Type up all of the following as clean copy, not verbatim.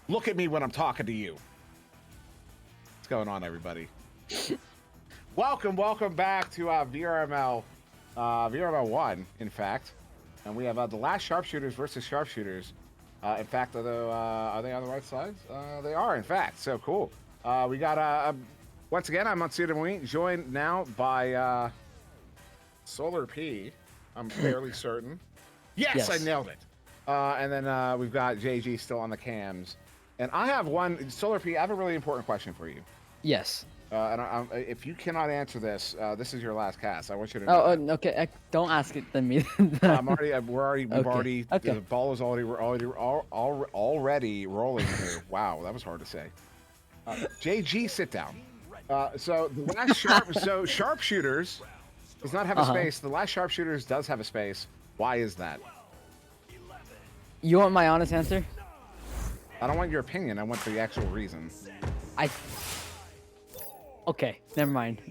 Look at me when I'm talking to you. What's going on, everybody? welcome back to VRML, VRML 1, in fact. And we have the last Sharpshooters versus Sharpshooters. In fact, although, are they on the right sides? They are, in fact. So cool. We got, once again, I'm on SirDimwi, joined now by solarP. I'm fairly certain. Yes, I nailed it. And then we've got JG still on the cams. And I have one, solarP, I have a really important question for you. Yes. And if you cannot answer this, this is your last cast. I want you to know. Oh, okay. Don't ask it then me. I'm already. We've already. Okay. The ball is already rolling here. Wow, that was hard to say. JG, sit down. So the last Sharpshooters does not have a space. The last Sharpshooters does have a space. Why is that? You want my honest answer? I don't want your opinion. I want the actual reason. Okay, never mind.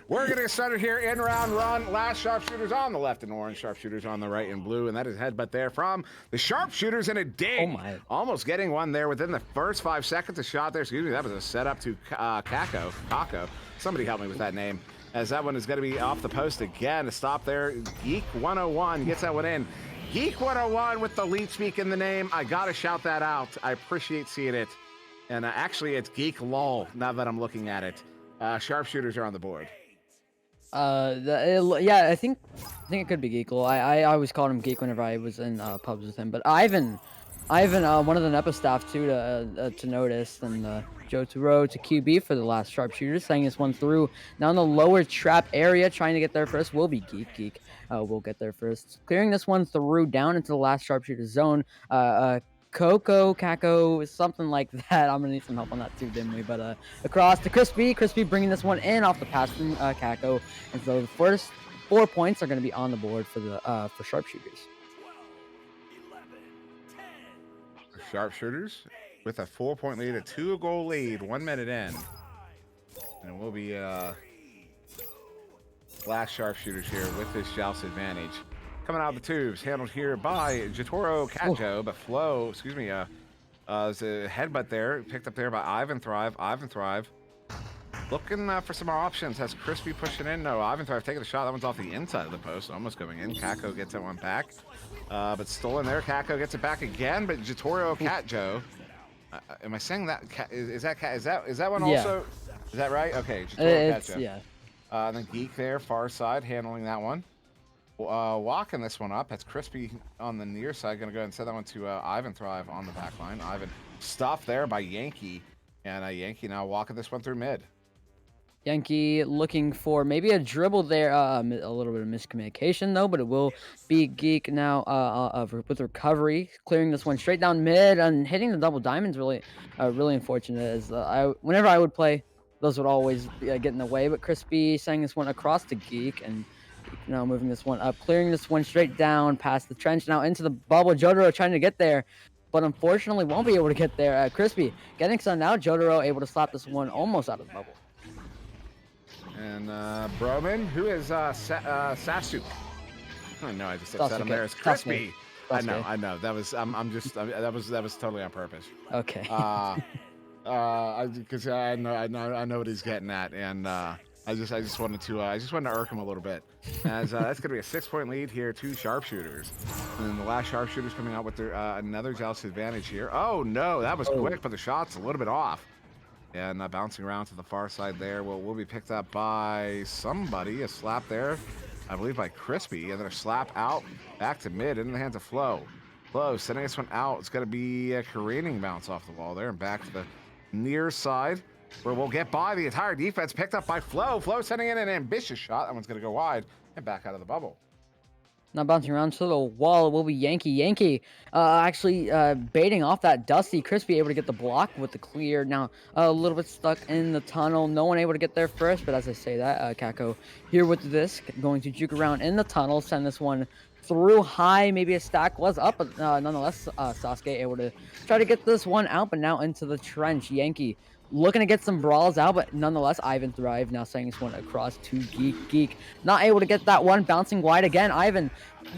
We're going to get started here in round run. Last Sharpshooters on the left in orange, Sharpshooters on the right in blue, and that is headbutt there from the Sharpshooters in a dig. Oh my. Almost getting one there within the first 5 seconds. A shot there. Excuse me, that was a setup to Kako. Somebody help me with that name. As that one is going to be off the post again. To stop there, Geek 101 gets that one in. Geek 101 with the lead speak in the name. I got to shout that out. I appreciate seeing it. And actually, it's Geek LOL now that I'm looking at it. Sharpshooters are on the board. Yeah, I think it could be Geek LOL. I always called him Geek whenever I was in pubs with him. But Ivan, one of the NEPA staff too, to notice, and Joe Turo to QB for the last Sharpshooters, saying this one through. Now in the lower trap area, trying to get there first will be Geek. We'll get there first. Clearing this one through down into the last Sharpshooter zone. Kako, something like that. I'm gonna need some help on that too, Dimwi. But across to Crispy bringing this one in off the pass from Kako. And so the first 4 points are gonna be on the board for the for Sharpshooters. Sharpshooters with a 4-point lead, a 2-goal lead, 1 minute in. And it will be last Sharpshooters here with this joust advantage. Coming out of the tubes, handled here by Jatoro Katjo, but Flo, excuse me, there's a headbutt there, picked up there by Ivan Thrive. Looking for some more options. Has Crispy pushing in? No, Ivan Thrive taking the shot. That one's off the inside of the post, almost going in. Kako gets that one back, but still in there. Kako gets it back again, but Jatoro Katjo. Am I saying that? Is that one also? Is that right? Okay, Jatoro Katjo. Yeah. And then Geek there, far side, handling that one. Walking this one up. That's Crispy on the near side. Going to go ahead and send that one to Ivan Thrive on the back line. Ivan stopped there by Yankee. And Yankee now walking this one through mid. Yankee looking for maybe a dribble there. A little bit of miscommunication, though, but it will be Geek now with recovery. Clearing this one straight down mid and hitting the double diamonds really unfortunate. As whenever I would play, those would always get in the way. But Crispy sending this one across to Geek and now moving this one up, clearing this one straight down past the trench, now into the bubble. Jotaro trying to get there, but unfortunately won't be able to get there. Crispy getting some now. Jotaro able to slap this one almost out of the bubble. And Broman, who is Sasuke? I know I just upset him there. It's Crispy. I know. That was that was totally on purpose. Okay. Because I know what he's getting at, and I just wanted to irk him a little bit, as that's gonna be a 6-point lead here to Sharpshooters, and then the last Sharpshooters coming out with their another joust advantage here. Oh no, that was quick, but the shot's a little bit off, and bouncing around to the far side there will be picked up by somebody. A slap there, I believe by Crispy, and then a slap out back to mid in the hands of Flo. Flo sending this one out. It's gonna be a careening bounce off the wall there and back to the near side, where we'll get by the entire defense, picked up by Flo. Flo sending in an ambitious shot. That one's going to go wide and back out of the bubble. Now bouncing around to the wall will be Yankee. Yankee actually baiting off that Dusty. Crispy able to get the block with the clear. Now a little bit stuck in the tunnel. No one able to get there first. But as I say that, Kako here with this. Going to juke around in the tunnel. Send this one through high. Maybe a stack was up. But nonetheless, Sasuke able to try to get this one out. But now into the trench. Yankee looking to get some brawls out. But nonetheless, Ivan Thrive now sending this one across to Geek. Geek not able to get that one. Bouncing wide again. Ivan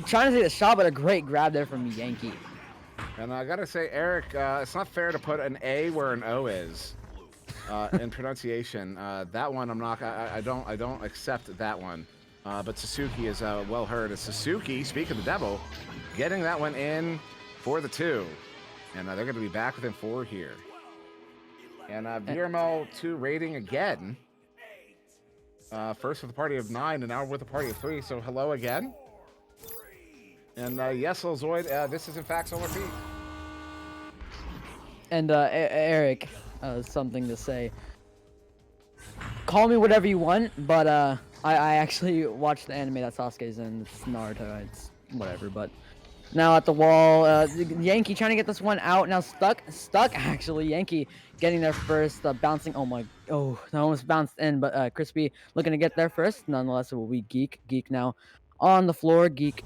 trying to take the shot, but a great grab there from Yankee. And I gotta say, Eric, it's not fair to put an A where an O is in pronunciation. That one, I don't accept that one. But Suzuki is well heard. It's Suzuki, speak of the devil, getting that one in for the 2. And they're going to be back within 4 here. And VRML 2 rating again. First with a party of 9, and now with a party of 3. So hello again. And yes, Lil Zoid, this is in fact solarP. And Eric, something to say. Call me whatever you want, but I actually watched the anime that Sasuke's in. It's Naruto. It's whatever, but now at the wall, Yankee trying to get this one out. Now stuck actually. Yankee getting there first, bouncing. That almost bounced in, but Crispy looking to get there first. Nonetheless, it will be Geek. Geek now on the floor. Geek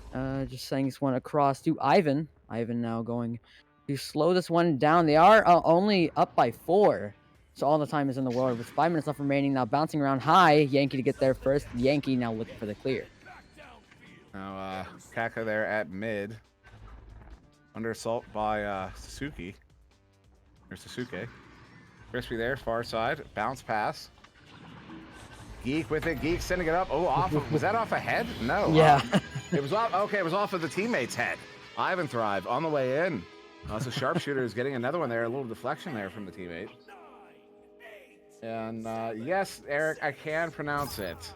just sending this one across to Ivan. Ivan now going to slow this one down. They are only up by 4. So all the time is in the world. With 5 minutes left remaining, now bouncing around high. Yankee to get there first. Yankee now looking for the clear. Now Kaka there at mid. Under assault by Suzuki. Or Sasuke. Crispy there, far side. Bounce pass. Geek with it. Geek sending it up. Oh, off of, was that off a head? No. Yeah. It was off. Okay, it was off of the teammate's head. Ivan Thrive on the way in. So Sharpshooter is getting another one there. A little deflection there from the teammate. And yes, Eric, I can pronounce it.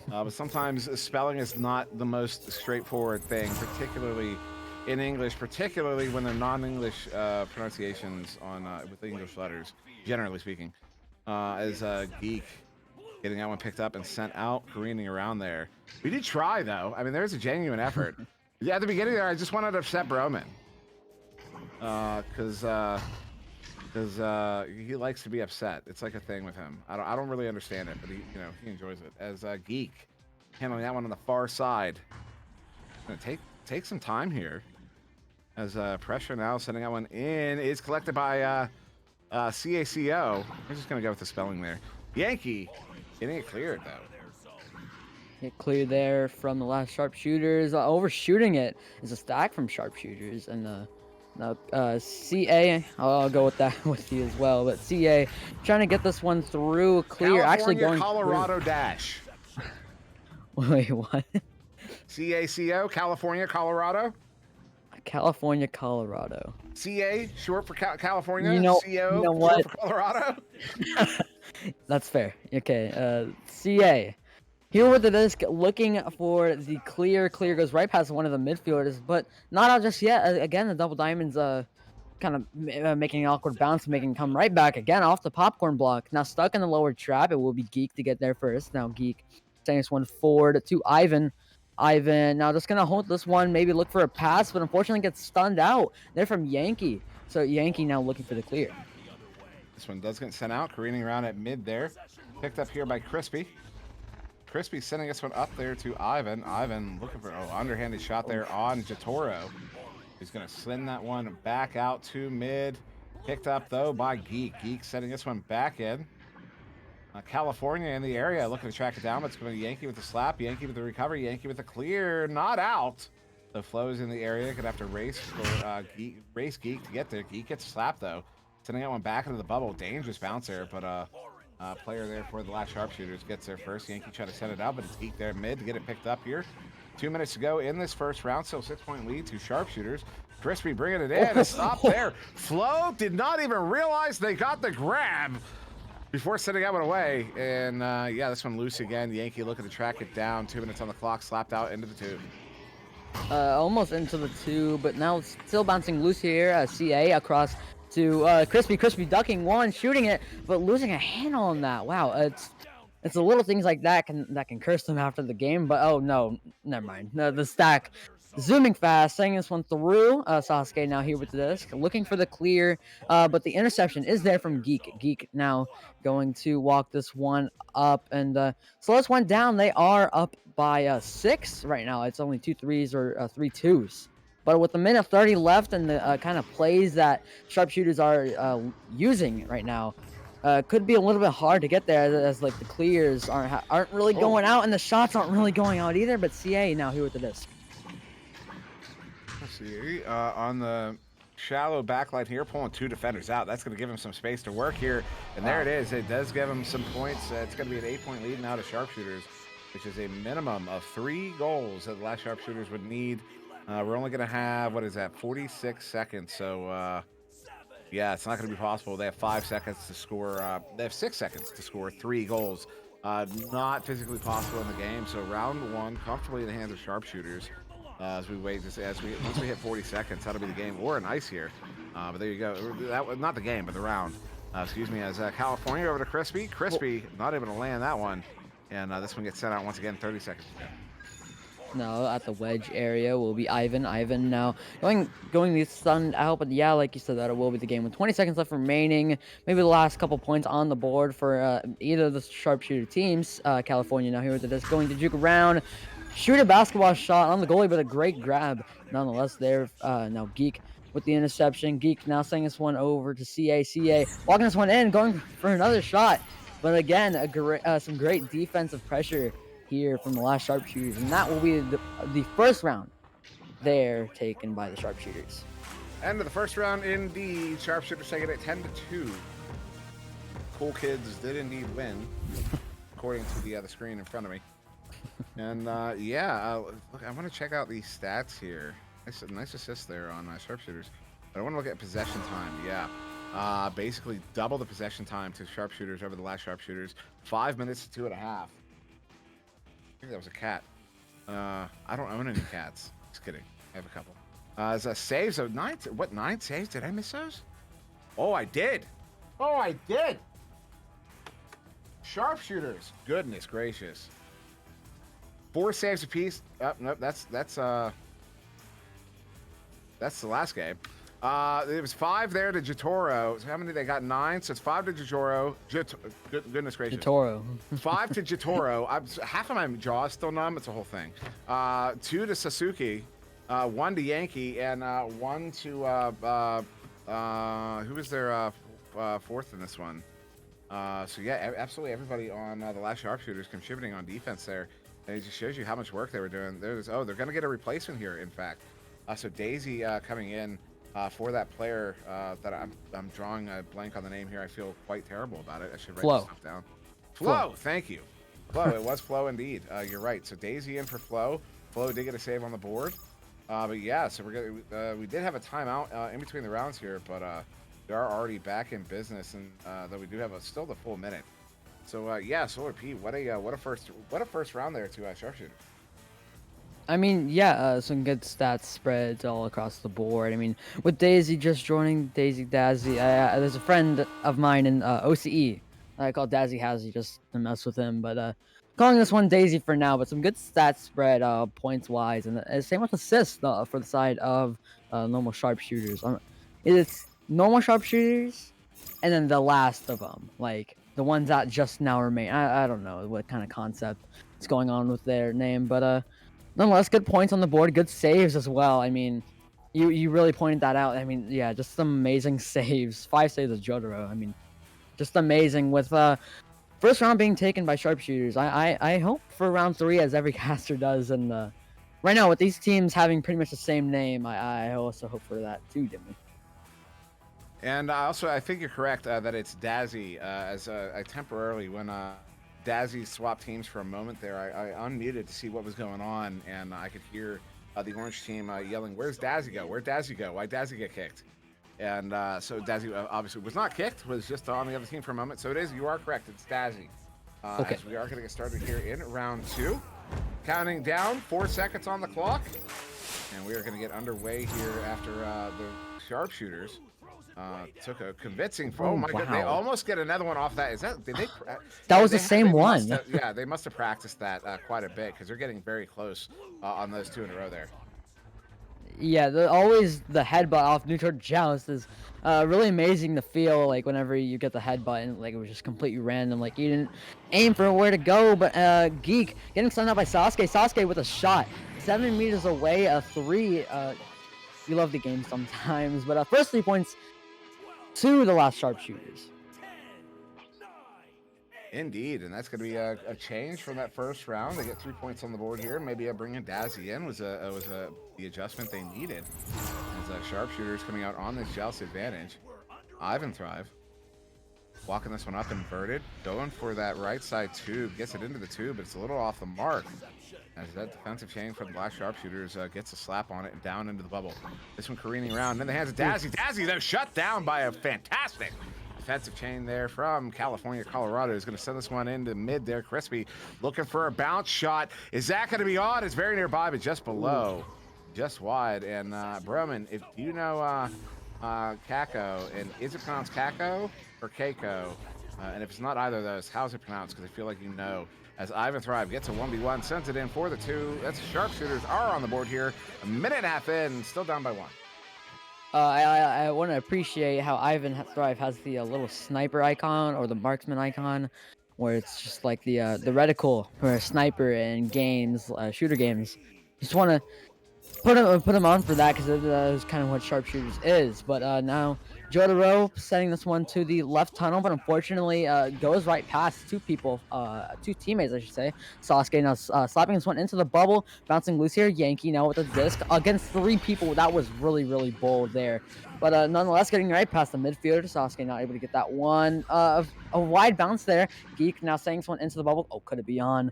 But sometimes spelling is not the most straightforward thing, particularly in English, particularly when they're non-English pronunciations on with English letters, generally speaking. As Geek getting that one picked up and sent out, careening around there. We did try, though. I mean, there's a genuine effort. Yeah, at the beginning there, I just wanted to upset Broman. Because he likes to be upset. It's like a thing with him. I don't really understand it, but he enjoys it. As Geek handling that one on the far side. Gonna take some time here. As pressure now sending that one in is collected by CACO. I'm just gonna go with the spelling there. Yankee getting it cleared though. Get clear there from the last Sharpshooters. Overshooting it is a stack from Sharpshooters, and now, CA, I'll go with that with you as well. But CA trying to get this one through clear. California, actually going Colorado through. dash. Wait, what? CACO, California, Colorado. California, Colorado. CA, short for California. You know CO, short for Colorado. That's fair. Okay, CA. Here with the disc, looking for the clear. Clear goes right past one of the midfielders, but not out just yet. Again, the double diamonds kind of making an awkward bounce, making come right back again off the popcorn block. Now stuck in the lower trap. It will be Geek to get there first. Now Geek sending this one forward to Ivan. Ivan now just gonna hold this one, maybe look for a pass, but unfortunately gets stunned out. They're from Yankee. So Yankee now looking for the clear. This one does get sent out, careening around at mid there. Picked up here by Crispy. Crispy sending this one up there to Ivan. Ivan looking for underhanded shot there on Jotaro. He's going to send that one back out to mid. Picked up, though, by Geek. Geek sending this one back in. California in the area looking to track it down, but it's going to be Yankee with the slap, Yankee with the recovery, Yankee with the clear. Not out. The flows in the area. Could have to race for Geek to get there. Geek gets slapped, though. Sending that one back into the bubble. Dangerous bouncer, but player there for the last Sharpshooters gets there first. Yankee trying to send it out, but it's Geek there mid to get it picked up here. 2 minutes to go in this first round, so 6-point lead to Sharpshooters. Crispy bringing it in. A stop there. Flo did not even realize they got the grab before sending that one away. And yeah, this one loose again. Yankee looking to track it down. 2 minutes on the clock, slapped out into the tube. Almost into the tube, but now still bouncing loose here. CA across to Crispy. Crispy ducking one, shooting it, but losing a handle on that. Wow, it's It's the little things like that can curse them after the game. But oh no, never mind. No, the stack zooming fast, sending this one through. Sasuke now here with the disc, looking for the clear. But the interception is there from Geek. Geek now going to walk this one up, and so this one down. They are up by 6 right now. It's only 2 threes or 3 twos. But with a minute 30 left and the kind of plays that sharpshooters are using right now, could be a little bit hard to get there as like the clears aren't really Oh, going out and the shots aren't really going out either. But CA now here with the disc. let's see. On the shallow backline here, pulling 2 defenders out. That's going to give him some space to work here. And there it is. It does give him some points. It's going to be an 8-point lead now to Sharpshooters, which is a minimum of 3 goals that the last Sharpshooters would need. We're only going to have, what is that, 46 seconds. So, yeah, it's not going to be possible. They have 5 seconds to score. They have 6 seconds to score 3 goals. Not physically possible in the game. So round 1, comfortably in the hands of Sharpshooters. As we wait, once we hit 40 seconds, that'll be the game. Or an ice here. But there you go. That was not the game, but the round. Excuse me. As California over to Crispy. Crispy not able to land that one, and this one gets sent out once again. 30 seconds to go. No, at the wedge area will be Ivan. Ivan now going the stunned out, but yeah, like you said, that it will be the game with 20 seconds left remaining. Maybe the last couple points on the board for either of the sharpshooter teams. California now here with the disc going to juke around, shoot a basketball shot on the goalie, but a great grab nonetheless there. Now Geek with the interception. Geek now sending this one over to CA. CA walking this one in, going for another shot, but again, some great defensive pressure here from the last sharpshooters, and that will be the first round there taken by the sharpshooters. End of the first round indeed. Sharpshooters taking it 10-2. Cool Kids did indeed win, according to the screen in front of me. And yeah, look, I want to check out these stats here. Nice assist there on Sharpshooters. But I want to look at possession time. Yeah, basically double the possession time to Sharpshooters over the last Sharpshooters. 5 minutes to 2.5. I think that was a cat. I don't own any cats. Just kidding. I have a couple. As saves of 9. What, 9 saves? Did I miss those? Oh, I did. Oh, I did. Sharpshooters. Goodness gracious. 4 saves apiece. Oh, nope. That's the last game. It was 5 there to Jotaro. So how many they got? 9. So it's 5 to Jotaro. Goodness gracious. Jotaro. 5 to Jotaro. Half of my jaw is still numb. It's a whole thing. 2 to Sasuke. 1 to Yankee, and 1 to who was their fourth in this one? So yeah, absolutely everybody on the last Sharpshooters contributing on defense there. And it just shows you how much work they were doing. They're going to get a replacement here, in fact. So Daisy coming in for that player that I'm drawing a blank on the name here. I feel quite terrible about it. I should write this stuff down. Flo, thank you. Flo, it was Flo indeed. You're right. So Daisy in for Flo. Flo did get a save on the board. But yeah, so we did have a timeout in between the rounds here, but we are already back in business, and though we do have still the full minute. So yeah, solarP, what a first round there to Sharpshooter. I mean, yeah, some good stats spreads all across the board. I mean, with Daisy just joining, Daisy Dazzy, there's a friend of mine in OCE I call Dazzy Hazzy just to mess with him, but calling this one Daisy for now. But some good stats spread points wise, and same with assists for the side of normal sharpshooters. It's normal sharpshooters, and then the last of them, like the ones that just now remain. I don't know what kind of concept is going on with their name, but nonetheless, good points on the board, good saves as well. I mean, you really pointed that out. I mean, yeah, just some amazing saves. 5 saves of Jotaro. I mean, just amazing with first round being taken by sharpshooters. I hope for round 3, as every caster does, and right now with these teams having pretty much the same name, I also hope for that too, Dimmy. And also, I think you're correct that it's Dazzy. As I temporarily, when Dazzy swapped teams for a moment there, I unmuted to see what was going on, and I could hear the orange team yelling, "Where's Dazzy go? Where'd Dazzy go? Why'd Dazzy get kicked?" And so Dazzy obviously was not kicked, was just on the other team for a moment. So it is, you are correct, it's Dazzy. Okay. As we are going to get started here in round 2. Counting down, 4 seconds on the clock. And we are going to get underway here after the sharpshooters Took a convincing. Oh Oh, my god, they wow. almost get another one off that. Is that did they? That was the They same must one. have, yeah, they must have practiced that quite a bit because they're getting very close on those 2 in a row there. Yeah, always the headbutt off neutral joust is really amazing to feel like whenever you get the headbutt and like it was just completely random. Like you didn't aim for where to go, but Geek getting stunned out by Sasuke. Sasuke with a shot 7 meters away, a three. We love the game sometimes, but first 3 points to the last sharpshooters. Indeed, and that's going to be a change from that first round. They get 3 points on the board here. Maybe bringing Dazzy in was the adjustment they needed. As sharpshooters coming out on this joust advantage. Ivan Thrive walking this one up inverted, going for that right side tube, gets it into the tube, but it's a little off the mark. As that defensive chain from the Black Sharpshooters gets a slap on it and down into the bubble. This one careening around in the hands of Dazzy. Dazzy, though, shut down by a fantastic defensive chain there from California, Colorado. Is going to send this one into mid there. Crispy looking for a bounce shot. Is that going to be on? It's very nearby, but just below, just wide. And Broman, if you know Kako, and is it pronounced Kako or Keiko? And if it's not either of those, how's it pronounced? Because I feel like you know. As Ivan Thrive gets a 1v1, sends it in for the 2. That's Sharpshooters are on the board here. A minute and a half in, still down by 1. I want to appreciate how Ivan Thrive has the little sniper icon or the marksman icon, where it's just like the reticle for a sniper in games, shooter games. Just want to put him on for that because that is kind of what sharpshooters is. But now Jotaro setting this one to the left tunnel, but unfortunately goes right past 2 people, 2 teammates I should say. Sasuke now slapping this one into the bubble, bouncing loose here. Yankee now with a disc against 3 people. That was really bold there. But nonetheless, getting right past the midfielder. Sasuke not able to get that one. A wide bounce there. Geek now setting this one into the bubble. Oh, could it be on?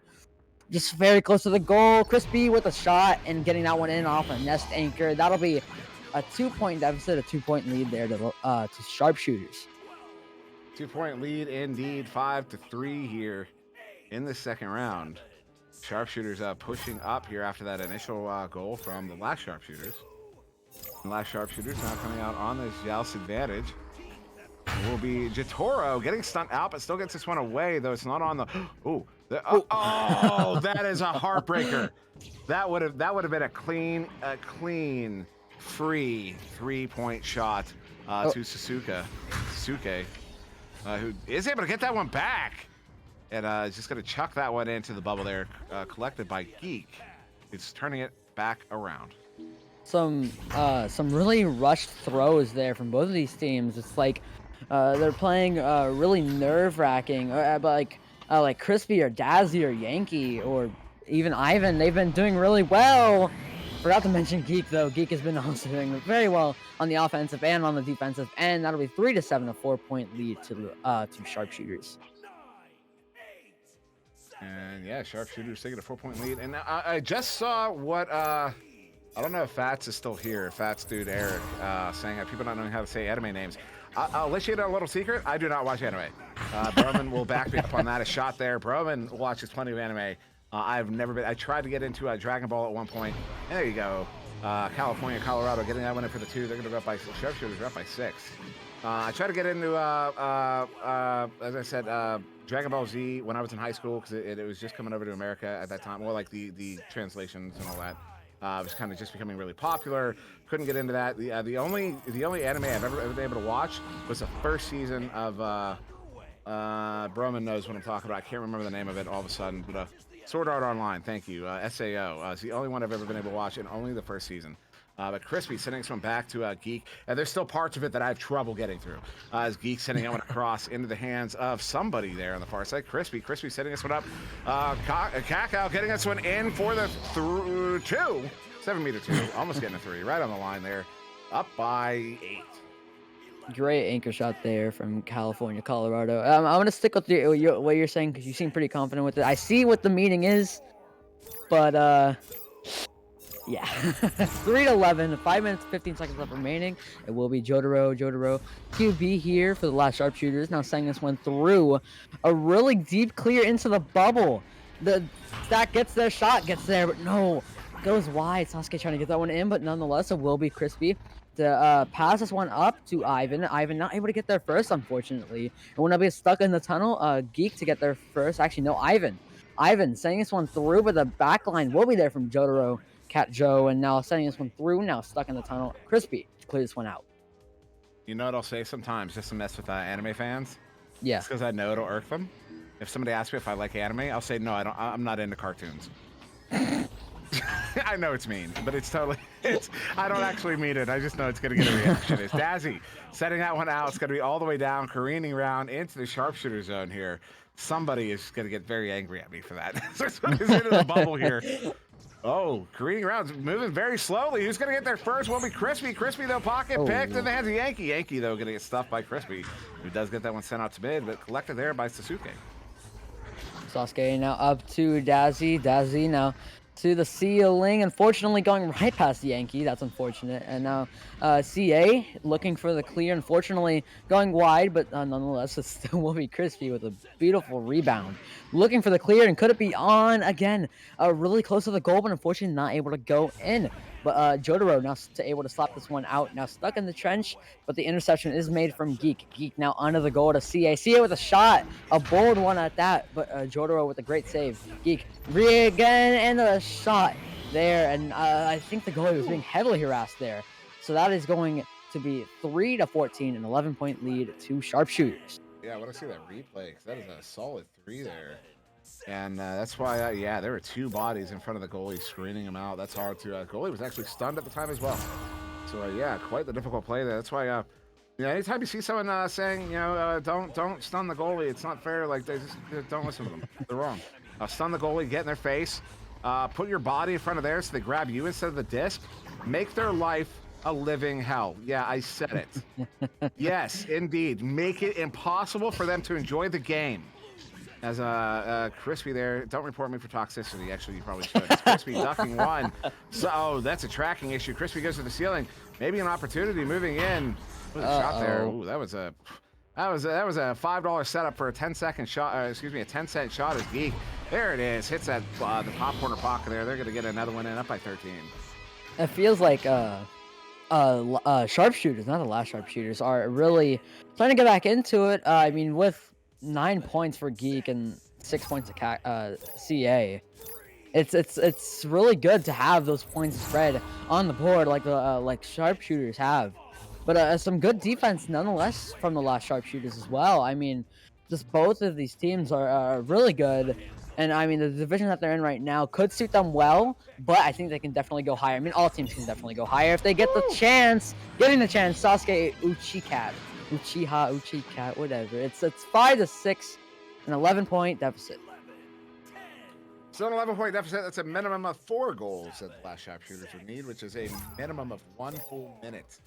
Just very close to the goal. Crispy with a shot and getting that one in off a nest anchor. That'll be a 2-point deficit, a 2-point lead there to Sharpshooters. 2-point lead indeed, 5-3 here in the second round. Sharpshooters pushing up here after that initial goal from the last Sharpshooters. The last Sharpshooters now coming out on this joust advantage. It will be Jotaro getting stunned out, but still gets this one away, though it's not on the. Oh, that is a heartbreaker. That would have been a clean, free 3-point shot to Sasuke, who is able to get that one back, and is just going to chuck that one into the bubble there, collected by Geek. It's turning it back around. Some really rushed throws there from both of these teams. It's like they're playing really nerve-wracking, but like Crispy or Dazzy or Yankee or even Ivan, they've been doing really well. Forgot to mention Geek though. Geek has been also doing very well on the offensive and on the defensive end. That'll be 3-7, a 4-point lead to Sharpshooters. And yeah, Sharpshooters taking a 4-point lead. And I just saw what I don't know if Fats is still here. Fats dude Eric saying that people not knowing how to say anime names. I'll let you know a little secret. I do not watch anime. Broman will back me up on that. A shot there. Broman watches plenty of anime. I've never been. I tried to get into Dragon Ball at one point. And there you go. California, Colorado, getting that one in for the 2. They're going to go up by Sharpshooters. Up by 6. I tried to get into, as I said, Dragon Ball Z when I was in high school because it was just coming over to America at that time. Well, like the translations and all that. It was kind of just becoming really popular. Couldn't get into that. The only anime I've ever been able to watch was the first season of Broman knows what I'm talking about. I can't remember the name of it all of a sudden, but Sword Art Online. Thank you. SAO. It's the only one I've ever been able to watch, and only the first season. But Crispy sending this one back to Geek, and there's still parts of it that I have trouble getting through. As Geek sending that one across into the hands of somebody there on the far side. Crispy setting this one up. Kakao getting this one in for the 2. 7-meter 2, almost getting a 3, right on the line there. Up by 8. Great anchor shot there from California, Colorado. I want to stick with what you're saying because you seem pretty confident with it. I see what the meaning is, but yeah. 3-11, 5 minutes, 15 seconds left remaining. It will be Jotaro QB here for the last Sharpshooters. Now sending this one through a really deep clear into the bubble. The stack gets their shot, gets there, but no. Goes wide. Sasuke trying to get that one in, but nonetheless, it will be Crispy to pass this one up to Ivan. Ivan not able to get there first, unfortunately. And when I be stuck in the tunnel, Geek to get there first. Actually, no, Ivan. Ivan sending this one through, but the back line will be there from Jotaro, Cat Joe, and now sending this one through. Now stuck in the tunnel. Crispy to clear this one out. You know what I'll say sometimes, just to mess with anime fans? Yeah. It's because I know it'll irk them. If somebody asks me if I like anime, I'll say, no, I don't. I'm not into cartoons. I know it's mean, but it's totally, I don't actually mean it. I just know it's going to get a reaction. It's Dazzy setting that one out. It's going to be all the way down, careening around into the sharpshooter zone here. Somebody is going to get very angry at me for that. Somebody's into the bubble here. Oh, careening around, moving very slowly. Who's going to get there first? Will be Crispy. Crispy, though, pocket picked in the hands of Yankee. Yankee, though, going to get stuffed by Crispy, who does get that one sent out to mid, but collected there by Sasuke. Sasuke now up to Dazzy. Dazzy now to the ceiling. Unfortunately, going right past Yankee. That's unfortunate. And now CA looking for the clear. Unfortunately, going wide, but nonetheless, it still will be Crispy with a beautiful rebound. Looking for the clear, and could it be on again? Really close to the goal, but unfortunately not able to go in. But Jotaro now able to slap this one out. Now stuck in the trench, but the interception is made from Geek. Geek now under the goal to CA. CA with a shot, a bold one at that, but Jotaro with a great save. Geek again, and a shot there, and I think the goalie was being heavily harassed there. So that is going to be 3-14, an 11-point lead to Sharpshooters. Yeah, I want to see that replay, because that is a solid 3 there. And that's why, yeah, there were 2 bodies in front of the goalie screening him out. That's hard to. Goalie was actually stunned at the time as well. So yeah, quite the difficult play there. That's why, anytime you see someone saying, don't stun the goalie, it's not fair. Like, they just don't listen to them. They're wrong. Stun the goalie, get in their face, put your body in front of theirs so they grab you instead of the disc. Make their life a living hell. Yeah, I said it. Yes, indeed. Make it impossible for them to enjoy the game. As Crispy there, don't report me for toxicity. Actually, you probably should. It's Crispy ducking one. So that's a tracking issue. Crispy goes to the ceiling. Maybe an opportunity moving in. What was a shot there? Ooh, that was a $5 setup for a 10-second shot. A 10-cent shot as Geek. There it is. Hits that the top corner pocket there. They're gonna get another one in, up by 13. It feels like Sharpshooters, not the last Sharpshooters, are really trying to get back into it. I mean, with 9 points for Geek and 6 points to CA. It's really good to have those points spread on the board like Sharpshooters have. But some good defense nonetheless from the last Sharpshooters as well. I mean, just both of these teams are really good. And I mean, the division that they're in right now could suit them well, but I think they can definitely go higher. I mean, all teams can definitely go higher if they get the chance. Getting the chance, Sasuke Uchiha, Uchicat, whatever. It's 5-6, an 11-point deficit. So an 11-point deficit, that's a minimum of 4 goals that the last Sharpshooters would need, which is a minimum of 1 full minute.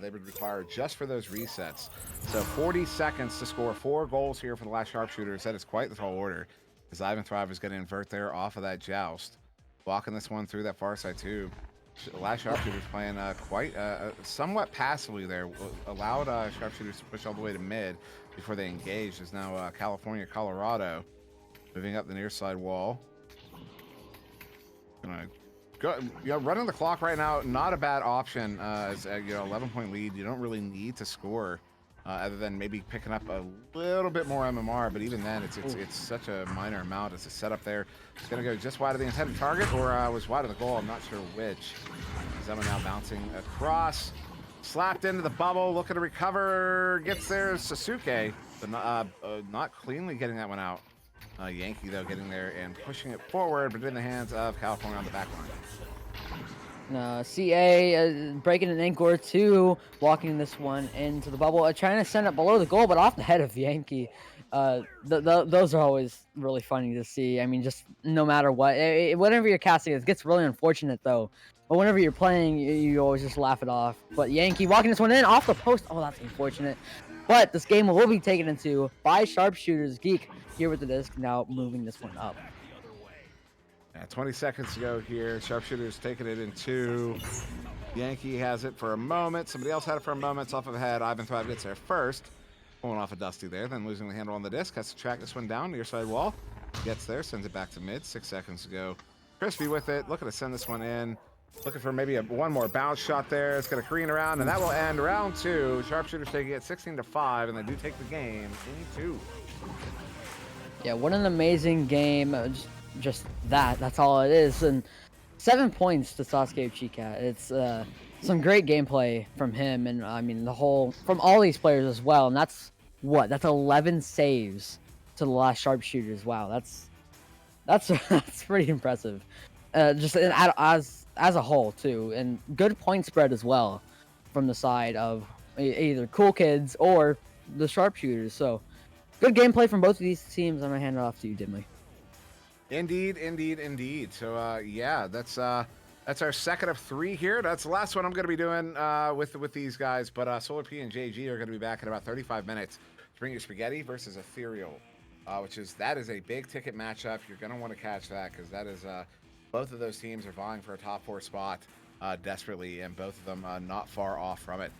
They would require just for those resets. So 40 seconds to score 4 goals here for the last Sharpshooters. That is quite the tall order. As Ivan Thrive is going to invert there off of that joust. Blocking this one through that far side too. The last Sharpshooters playing quite somewhat passively there. Allowed Sharpshooters to push all the way to mid before they engaged. Is now California, Colorado. Moving up the near side wall. Gonna go, running the clock right now, not a bad option. As 11-point lead, you don't really need to score. Other than maybe picking up a little bit more MMR, but even then, it's such a minor amount. It's a setup there. It's going to go just wide of the intended target, or was wide of the goal. I'm not sure which. Zema now bouncing across, slapped into the bubble, looking to recover. Gets there, Sasuke, but not cleanly getting that one out. Yankee though getting there and pushing it forward, but in the hands of California on the back line. CA breaking an ink or two, walking this one into the bubble, trying to send it below the goal, but off the head of Yankee. Those are always really funny to see. I mean, just no matter what, whenever you're casting, it gets really unfortunate though. But whenever you're playing, you always just laugh it off. But Yankee walking this one in off the post. Oh, that's unfortunate. But this game will be taken into by Sharpshooters. Geek here with the disc, now moving this one up. 20 seconds to go here. Sharpshooters taking it in 2. Yankee has it for a moment. Somebody else had it for a moment. It's off of the head. Ivan Thrive gets there first. Pulling off a Dusty there, then losing the handle on the disc. Has to track this one down near side wall. Gets there, sends it back to mid. 6 seconds to go. Crispy with it. Looking to send this one in. Looking for maybe one more bounce shot there. It's going to careen around, and that will end round 2. Sharpshooters taking it 16-5, and they do take the game in 2. Yeah, what an amazing game. Just that's all it is. And 7 points to Sasuke Uchiha. It's some great gameplay from him, and I mean from all these players as well. And that's 11 saves to the last Sharpshooters. Wow, that's pretty impressive. Just as a whole too, and good point spread as well from the side of either Cool Kids or the Sharpshooters. So good gameplay from both of these teams. I'm gonna hand it off to you, Dimly. Indeed. So yeah, that's our second of 3 here. That's the last one I'm going to be doing with these guys. But solarP and JG are going to be back in about 35 minutes to bring you Spaghetti versus Ethereal, that is a big ticket matchup. You're going to want to catch that because that is both of those teams are vying for a top 4 spot desperately, and both of them not far off from it.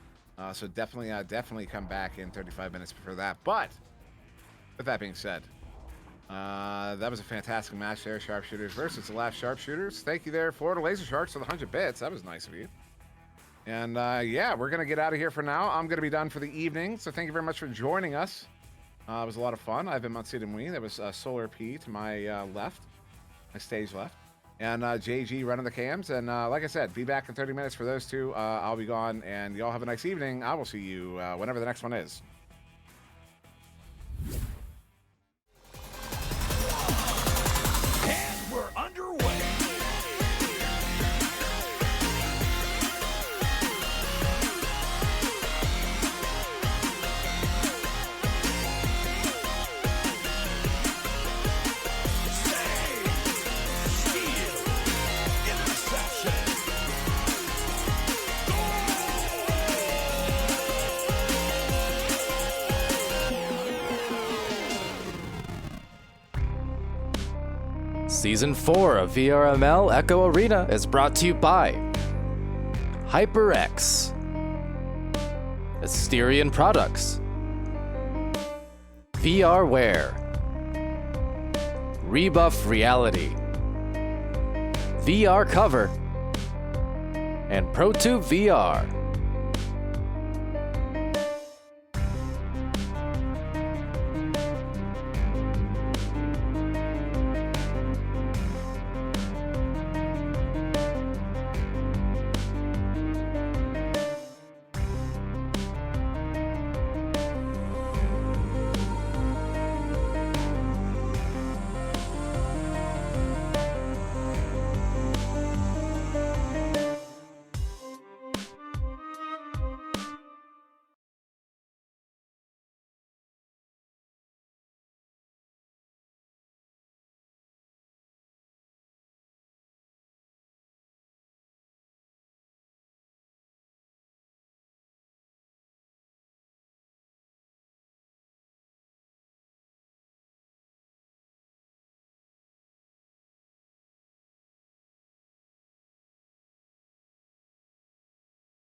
So definitely come back in 35 minutes for that. But with that being said, that was a fantastic match there, Sharpshooters versus the last Sharpshooters. Thank you there, Florida Laser Sharks, for the 100 bits. That was nice of you. And yeah, we're going to get out of here for now. I'm going to be done for the evening, so thank you very much for joining us. It was a lot of fun. I've been SirDimwi. That was solarP to my left, my stage left. And JG running the cams. And like I said, be back in 30 minutes for those two. I'll be gone, and y'all have a nice evening. I will see you whenever the next one is. And we're underway. Season 4 of VRML Echo Arena is brought to you by HyperX, Asterion Products, VRware, Rebuff Reality, VR Cover, and ProTube VR.